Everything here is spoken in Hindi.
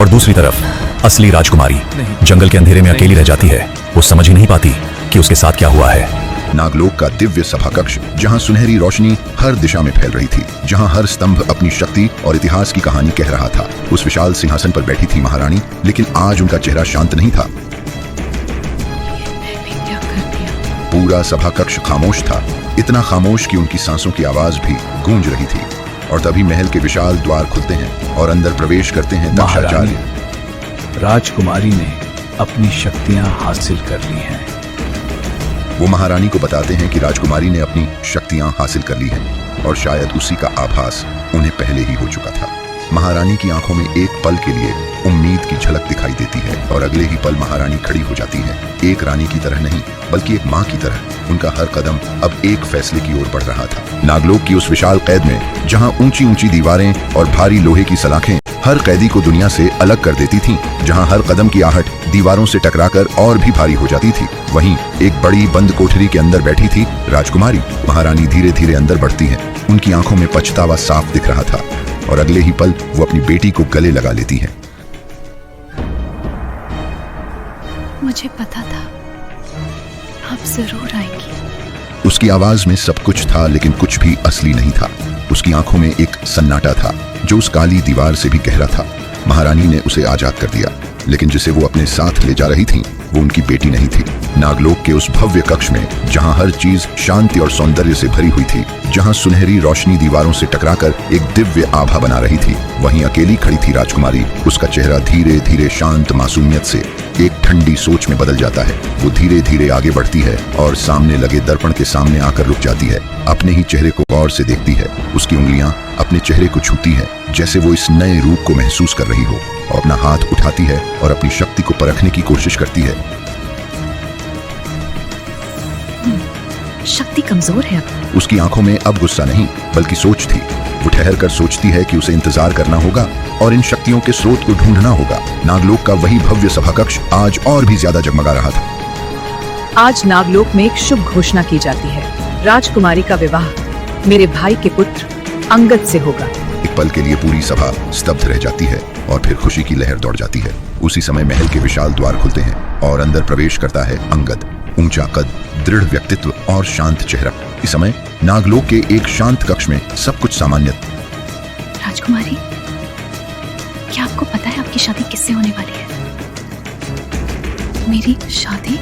और दूसरी तरफ असली राजकुमारी जंगल के अंधेरे में अकेली रह जाती है। वो समझ ही नहीं पाती कि उसके साथ क्या हुआ है। नागलोक का दिव्य सभा कक्ष, जहाँ सुनहरी रोशनी हर दिशा में फैल रही थी, जहाँ हर स्तंभ अपनी शक्ति और इतिहास की कहानी कह रहा था। उस विशाल सिंहासन पर बैठी थी महारानी, लेकिन आज उनका चेहरा शांत नहीं था। पूरा सभा कक्ष खामोश था, इतना खामोश कि उनकी सांसों की आवाज भी गूंज रही थी। और तभी महल के विशाल द्वार खुलते हैं और अंदर प्रवेश करते हैं दक्षाचार्य। राजकुमारी ने अपनी शक्तियां हासिल कर ली हैं। वो महारानी को बताते हैं कि राजकुमारी ने अपनी शक्तियां हासिल कर ली हैं और शायद उसी का आभास उन्हें पहले ही हो चुका था। महारानी की आंखों में एक पल के लिए उम्मीद की झलक दिखाई देती है और अगले ही पल महारानी खड़ी हो जाती है, एक रानी की तरह नहीं बल्कि एक माँ की तरह। उनका हर कदम अब एक फैसले की ओर बढ़ रहा था। नागलोक की उस विशाल कैद में, जहाँ ऊंची ऊंची दीवारें और भारी लोहे की सलाखें हर कैदी को दुनिया से अलग कर देती थीं, जहाँ हर कदम की आहट दीवारों से टकराकर और भी भारी हो जाती थी, वहीं एक बड़ी बंद कोठरी के अंदर बैठी थी राजकुमारी। महारानी धीरे धीरे अंदर बढ़ती है, उनकी आंखों में पछतावा साफ दिख रहा था और अगले ही पल वो अपनी बेटी को गले लगा लेती हैं। मुझे पता था आप जरूर आएंगी। उसकी आवाज में सब कुछ था, लेकिन कुछ भी असली नहीं था। उसकी आंखों में एक सन्नाटा था जो उस काली दीवार से भी गहरा था। महारानी ने उसे आजाद कर दिया, लेकिन जिसे वो अपने साथ ले जा रही थी वो उनकी बेटी नहीं थी। नागलोक के उस भव्य कक्ष में, जहां हर चीज शांति और सौंदर्य से भरी हुई थी, जहां सुनहरी रोशनी दीवारों से टकराकर एक दिव्य आभा बना रही थी, वहीं अकेली खड़ी थी राजकुमारी। उसका चेहरा धीरे धीरे शांत मासूमियत से एक ठंडी सोच में बदल जाता है। वो धीरे धीरे आगे बढ़ती है और सामने लगे दर्पण के सामने आकर रुक जाती है। अपने ही चेहरे को गौर से देखती है। उसकी उंगलियां अपने चेहरे को छूती है, जैसे वो इस नए रूप को महसूस कर रही हो, और अपना हाथ उठाती है और अपनी शक्ति को परखने की कोशिश करती है। शक्ति कमजोर है अब। उसकी आंखों में अब गुस्सा नहीं बल्कि सोच थी। वो ठहर कर सोचती है कि उसे इंतजार करना होगा और इन शक्तियों के स्रोत को ढूंढना होगा। नागलोक का वही भव्य सभा कक्ष आज और भी ज्यादा जगमगा रहा था। आज नागलोक में एक शुभ घोषणा की जाती है। राजकुमारी का विवाह मेरे भाई के पुत्र अंगद से होगा। एक पल के लिए पूरी सभा स्तब्ध रह जाती है और फिर खुशी की लहर दौड़ जाती है। उसी समय महल के विशाल द्वार खुलते हैं और अंदर प्रवेश करता है अंगद। ऊंचा कद, दृढ़ व्यक्तित्व और शांत चेहरा। इस समय नागलोक के एक शांत कक्ष में सब कुछ सामान्य। राजकुमारी, क्या आपको पता है आपकी शादी किससे होने वाली है? मेरी शादी?